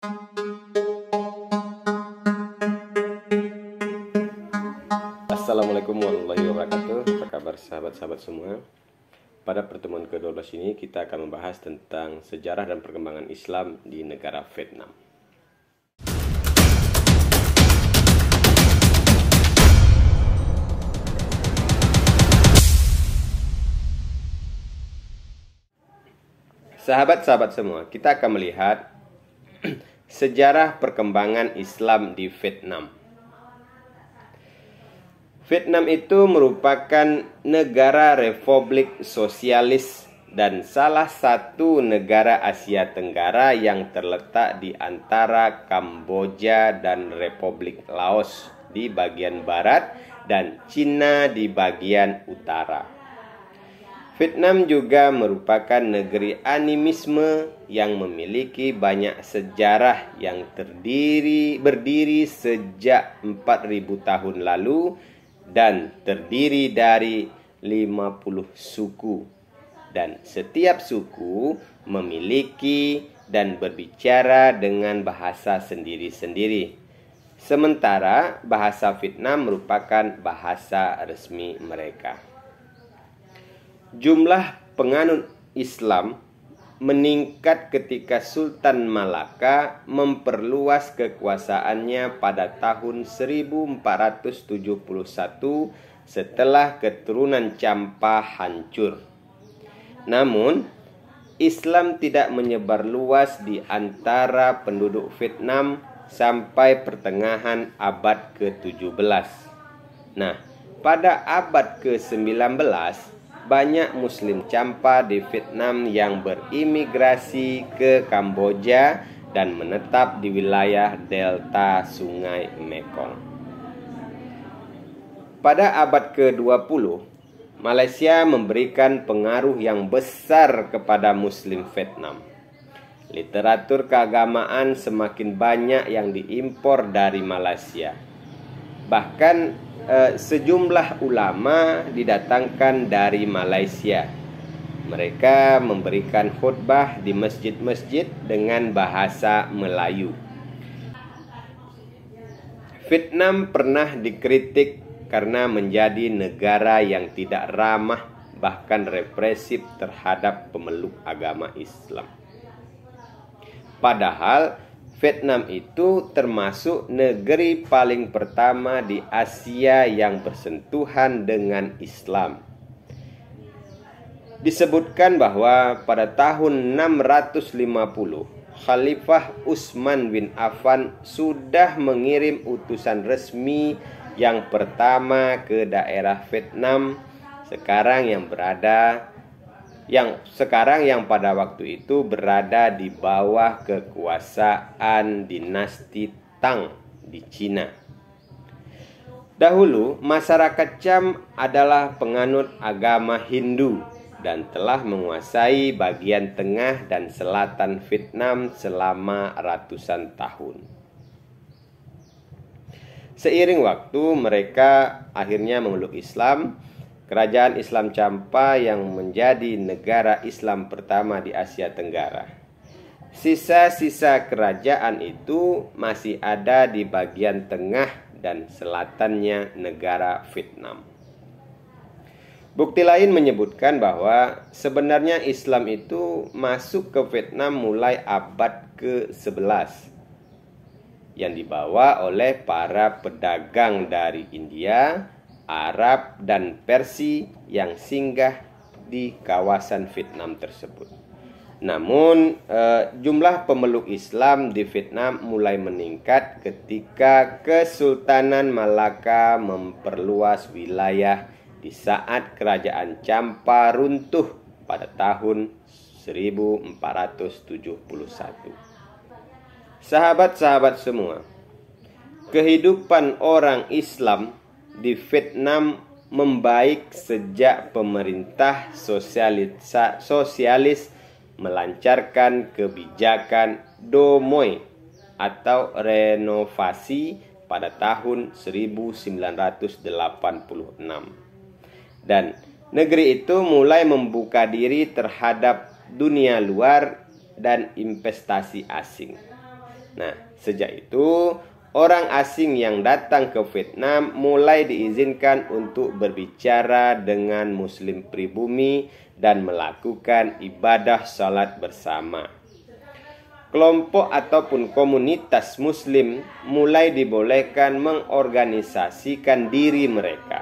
Assalamualaikum warahmatullahi wabarakatuh. Apa kabar sahabat-sahabat semua? Pada pertemuan ke-12 ini kita akan membahas tentang sejarah dan perkembangan Islam di negara Vietnam. Sahabat-sahabat semua, kita akan melihat sejarah perkembangan Islam di Vietnam. Vietnam itu merupakan negara republik sosialis dan salah satu negara Asia Tenggara yang terletak di antara Kamboja dan Republik Laos di bagian barat dan Cina di bagian utara. Vietnam juga merupakan negeri animisme yang memiliki banyak sejarah yang berdiri sejak 4.000 tahun lalu dan terdiri dari 50 suku. Dan setiap suku memiliki dan berbicara dengan bahasa sendiri-sendiri. Sementara bahasa Vietnam merupakan bahasa resmi mereka. Jumlah penganut Islam meningkat ketika Sultan Malaka memperluas kekuasaannya pada tahun 1471 setelah keturunan Champa hancur. Namun, Islam tidak menyebar luas di antara penduduk Vietnam sampai pertengahan abad ke-17. Nah, pada abad ke-19, banyak Muslim Champa di Vietnam yang berimigrasi ke Kamboja dan menetap di wilayah delta Sungai Mekong. Pada abad ke-20, Malaysia memberikan pengaruh yang besar kepada Muslim Vietnam. Literatur keagamaan semakin banyak yang diimpor dari Malaysia. Bahkan sejumlah ulama didatangkan dari Malaysia. Mereka memberikan khutbah di masjid-masjid dengan bahasa Melayu. Vietnam pernah dikritik karena menjadi negara yang tidak ramah, bahkan represif terhadap pemeluk agama Islam. Padahal Vietnam itu termasuk negeri paling pertama di Asia yang bersentuhan dengan Islam. Disebutkan bahwa pada tahun 650, Khalifah Utsman bin Affan sudah mengirim utusan resmi yang pertama ke daerah Vietnam yang pada waktu itu berada di bawah kekuasaan dinasti Tang di Cina. Dahulu, masyarakat Cham adalah penganut agama Hindu dan telah menguasai bagian tengah dan selatan Vietnam selama ratusan tahun. Seiring waktu, mereka akhirnya memeluk Islam. Kerajaan Islam Champa yang menjadi negara Islam pertama di Asia Tenggara. Sisa-sisa kerajaan itu masih ada di bagian tengah dan selatannya negara Vietnam. Bukti lain menyebutkan bahwa sebenarnya Islam itu masuk ke Vietnam mulai abad ke-11 yang dibawa oleh para pedagang dari India, Arab dan Persia yang singgah di kawasan Vietnam tersebut. Namun jumlah pemeluk Islam di Vietnam mulai meningkat ketika Kesultanan Malaka memperluas wilayah di saat kerajaan Champa runtuh pada tahun 1471. Sahabat-sahabat semua, kehidupan orang Islam di Vietnam membaik sejak pemerintah sosialis melancarkan kebijakan Do Moi atau renovasi pada tahun 1986. Dan negeri itu mulai membuka diri terhadap dunia luar dan investasi asing. Nah, sejak itu orang asing yang datang ke Vietnam mulai diizinkan untuk berbicara dengan Muslim pribumi dan melakukan ibadah salat bersama. Kelompok ataupun komunitas Muslim mulai dibolehkan mengorganisasikan diri mereka,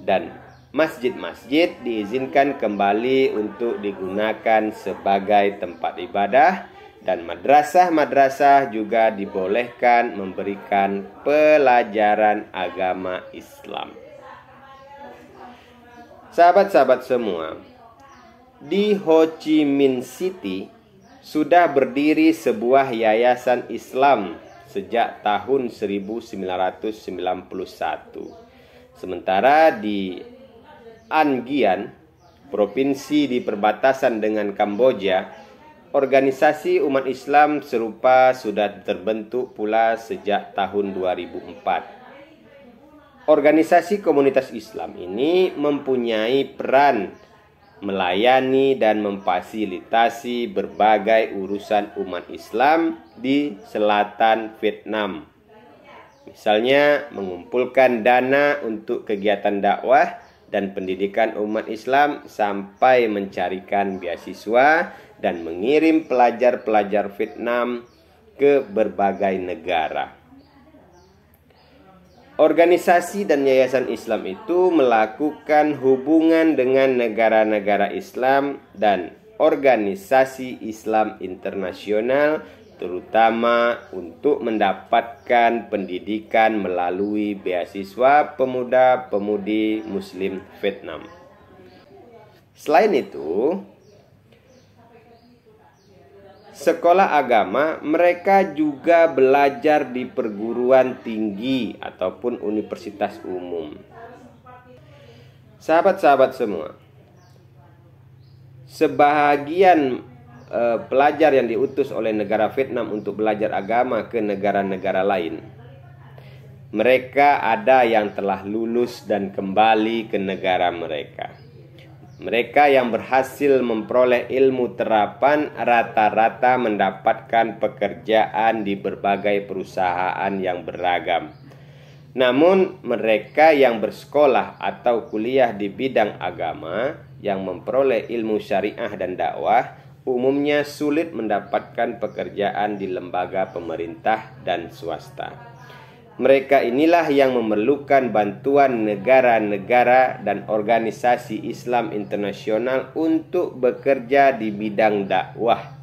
dan masjid-masjid diizinkan kembali untuk digunakan sebagai tempat ibadah, dan madrasah-madrasah juga dibolehkan memberikan pelajaran agama Islam. Sahabat-sahabat semua, di Ho Chi Minh City sudah berdiri sebuah yayasan Islam sejak tahun 1991. Sementara di An Giang, provinsi di perbatasan dengan Kamboja, organisasi umat Islam serupa sudah terbentuk pula sejak tahun 2004. Organisasi komunitas Islam ini mempunyai peran melayani dan memfasilitasi berbagai urusan umat Islam di selatan Vietnam. Misalnya mengumpulkan dana untuk kegiatan dakwah dan pendidikan umat Islam sampai mencarikan beasiswa dan mengirim pelajar-pelajar Vietnam ke berbagai negara. Organisasi dan yayasan Islam itu melakukan hubungan dengan negara-negara Islam dan organisasi Islam internasional, terutama untuk mendapatkan pendidikan melalui beasiswa pemuda-pemudi Muslim Vietnam. Selain itu, sekolah agama mereka juga belajar di perguruan tinggi ataupun universitas umum. Sahabat-sahabat semua, sebahagian pelajar yang diutus oleh negara Vietnam untuk belajar agama ke negara-negara lain, mereka ada yang telah lulus dan kembali ke negara mereka. Mereka yang berhasil memperoleh ilmu terapan rata-rata mendapatkan pekerjaan di berbagai perusahaan yang beragam. Namun mereka yang bersekolah atau kuliah di bidang agama yang memperoleh ilmu syariah dan dakwah umumnya sulit mendapatkan pekerjaan di lembaga pemerintah dan swasta. Mereka inilah yang memerlukan bantuan negara-negara dan organisasi Islam internasional untuk bekerja di bidang dakwah,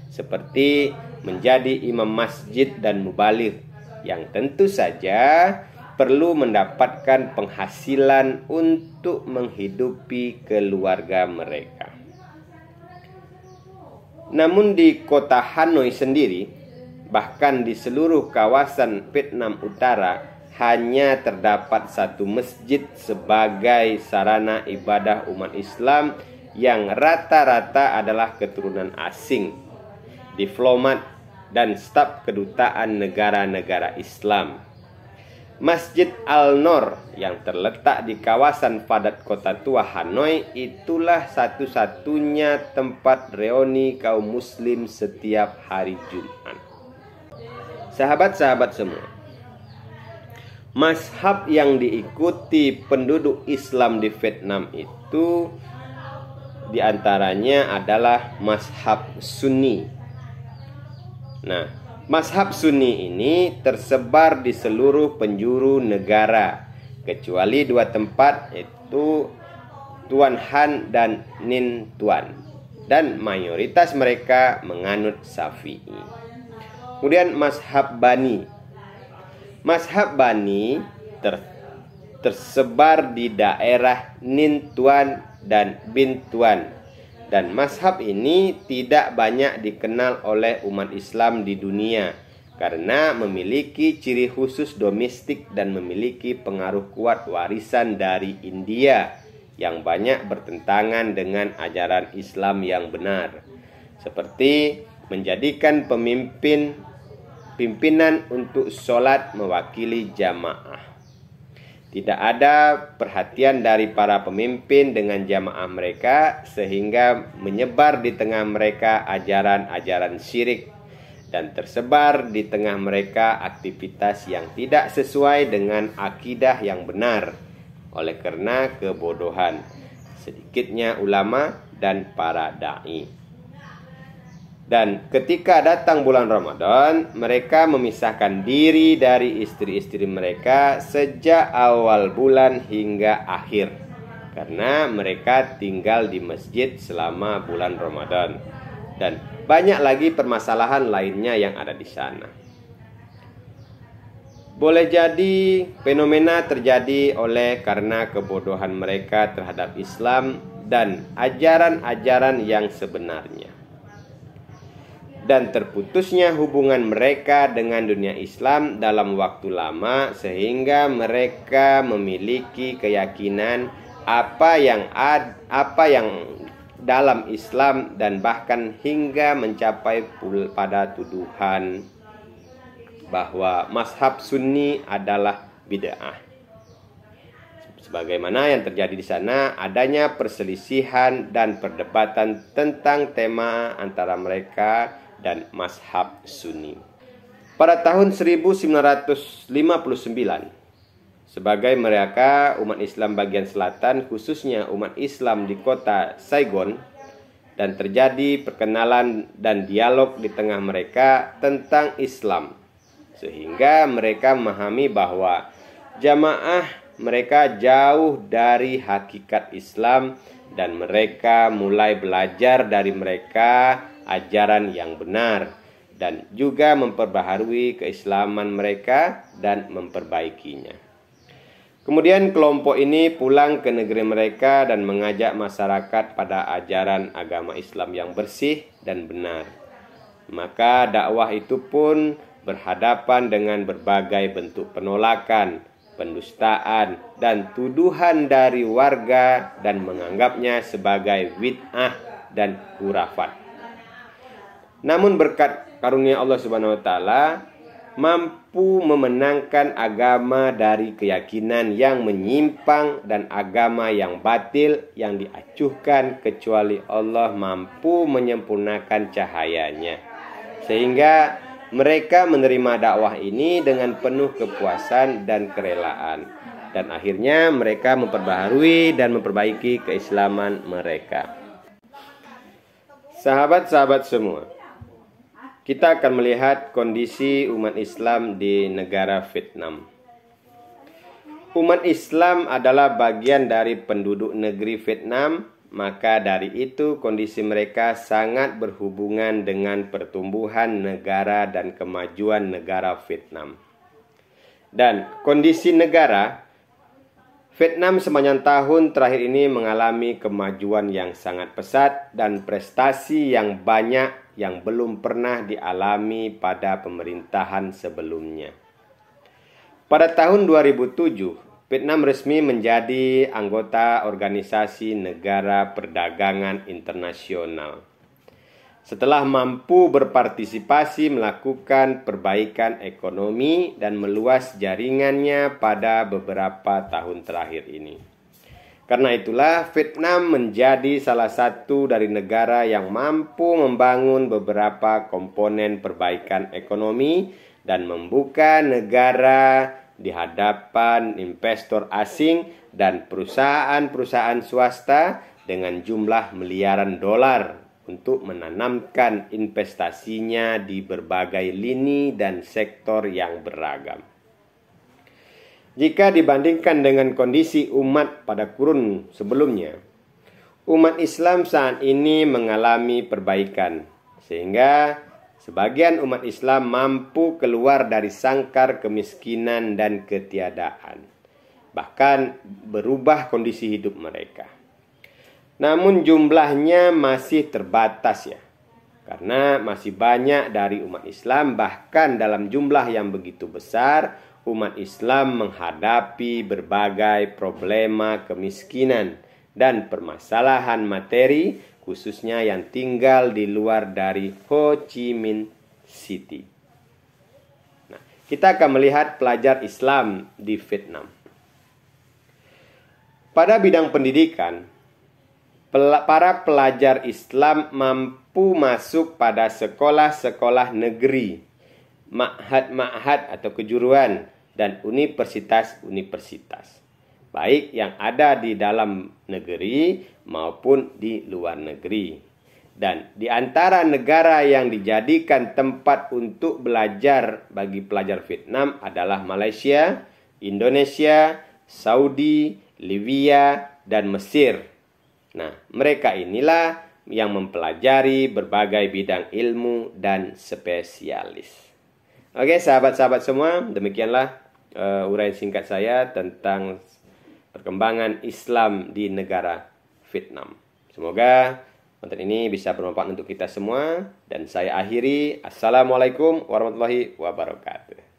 seperti menjadi imam masjid dan mubaligh, yang tentu saja perlu mendapatkan penghasilan untuk menghidupi keluarga mereka. Namun di kota Hanoi sendiri, bahkan di seluruh kawasan Vietnam Utara, hanya terdapat satu masjid sebagai sarana ibadah umat Islam yang rata-rata adalah keturunan asing, diplomat, dan staf kedutaan negara-negara Islam. Masjid Al-Noor yang terletak di kawasan padat kota tua Hanoi itulah satu-satunya tempat reuni kaum muslim setiap hari Jumat. Sahabat-sahabat semua, mazhab yang diikuti penduduk Islam di Vietnam itu diantaranya adalah mazhab Sunni. Nah, mazhab Sunni ini tersebar di seluruh penjuru negara, kecuali dua tempat, yaitu Tuan Han dan Ninh Tuan, dan mayoritas mereka menganut Syafi'i. Kemudian mazhab Bani. Mazhab Bani tersebar di daerah Ninh Tuan dan Binh Tuan, dan mazhab ini tidak banyak dikenal oleh umat Islam di dunia karena memiliki ciri khusus domestik dan memiliki pengaruh kuat warisan dari India yang banyak bertentangan dengan ajaran Islam yang benar, seperti menjadikan pimpinan untuk sholat mewakili jamaah. Tidak ada perhatian dari para pemimpin dengan jamaah mereka, sehingga menyebar di tengah mereka ajaran-ajaran syirik dan tersebar di tengah mereka aktivitas yang tidak sesuai dengan akidah yang benar oleh karena kebodohan sedikitnya ulama dan para dai. Dan ketika datang bulan Ramadan, mereka memisahkan diri dari istri-istri mereka sejak awal bulan hingga akhir, karena mereka tinggal di masjid selama bulan Ramadan. Dan banyak lagi permasalahan lainnya yang ada di sana. Boleh jadi fenomena terjadi oleh karena kebodohan mereka terhadap Islam dan ajaran-ajaran yang sebenarnya, dan terputusnya hubungan mereka dengan dunia Islam dalam waktu lama, sehingga mereka memiliki keyakinan apa yang dalam Islam, dan bahkan hingga mencapai pada tuduhan bahwa mazhab Sunni adalah bid'ah. Sebagaimana yang terjadi di sana, adanya perselisihan dan perdebatan tentang tema antara mereka dan mazhab Sunni. Pada tahun 1959, sebagai mereka umat Islam bagian selatan, khususnya umat Islam di kota Saigon, dan terjadi perkenalan dan dialog di tengah mereka tentang Islam, sehingga mereka memahami bahwa jamaah mereka jauh dari hakikat Islam, dan mereka mulai belajar dari mereka ajaran yang benar, dan juga memperbaharui keislaman mereka dan memperbaikinya. Kemudian kelompok ini pulang ke negeri mereka dan mengajak masyarakat pada ajaran agama Islam yang bersih dan benar. Maka dakwah itu pun berhadapan dengan berbagai bentuk penolakan, pendustaan, dan tuduhan dari warga, dan menganggapnya sebagai bid'ah dan khurafat. Namun berkat karunia Allah Subhanahu wa taala mampu memenangkan agama dari keyakinan yang menyimpang dan agama yang batil yang diacuhkan, kecuali Allah mampu menyempurnakan cahayanya, sehingga mereka menerima dakwah ini dengan penuh kepuasan dan kerelaan, dan akhirnya mereka memperbaharui dan memperbaiki keislaman mereka. Sahabat-sahabat semua, kita akan melihat kondisi umat Islam di negara Vietnam. Umat Islam adalah bagian dari penduduk negeri Vietnam, maka dari itu kondisi mereka sangat berhubungan dengan pertumbuhan negara dan kemajuan negara Vietnam. Dan kondisi negara Vietnam sepanjang tahun terakhir ini mengalami kemajuan yang sangat pesat dan prestasi yang banyak yang belum pernah dialami pada pemerintahan sebelumnya. Pada tahun 2007, Vietnam resmi menjadi anggota Organisasi Negara Perdagangan Internasional. Setelah mampu berpartisipasi melakukan perbaikan ekonomi dan meluas jaringannya pada beberapa tahun terakhir ini. Karena itulah Vietnam menjadi salah satu dari negara yang mampu membangun beberapa komponen perbaikan ekonomi dan membuka negara di hadapan investor asing dan perusahaan-perusahaan swasta dengan jumlah miliaran dolar untuk menanamkan investasinya di berbagai lini dan sektor yang beragam. Jika dibandingkan dengan kondisi umat pada kurun sebelumnya, umat Islam saat ini mengalami perbaikan, sehingga sebagian umat Islam mampu keluar dari sangkar kemiskinan dan ketiadaan, bahkan berubah kondisi hidup mereka. Namun jumlahnya masih terbatas ya, karena masih banyak dari umat Islam, bahkan dalam jumlah yang begitu besar, umat Islam menghadapi berbagai problema kemiskinan dan permasalahan materi, khususnya yang tinggal di luar dari Ho Chi Minh City. Nah, kita akan melihat pelajar Islam di Vietnam. Pada bidang pendidikan, para pelajar Islam mampu masuk pada sekolah-sekolah negeri, ma'had-ma'had atau kejuruan, dan universitas-universitas, baik yang ada di dalam negeri maupun di luar negeri. Dan di antara negara yang dijadikan tempat untuk belajar bagi pelajar Vietnam adalah Malaysia, Indonesia, Saudi, Libya, dan Mesir. Nah, mereka inilah yang mempelajari berbagai bidang ilmu dan spesialis. Oke, sahabat-sahabat semua, demikianlah uraian singkat saya tentang perkembangan Islam di negara Vietnam. Semoga konten ini bisa bermanfaat untuk kita semua, dan saya akhiri. Assalamualaikum warahmatullahi wabarakatuh.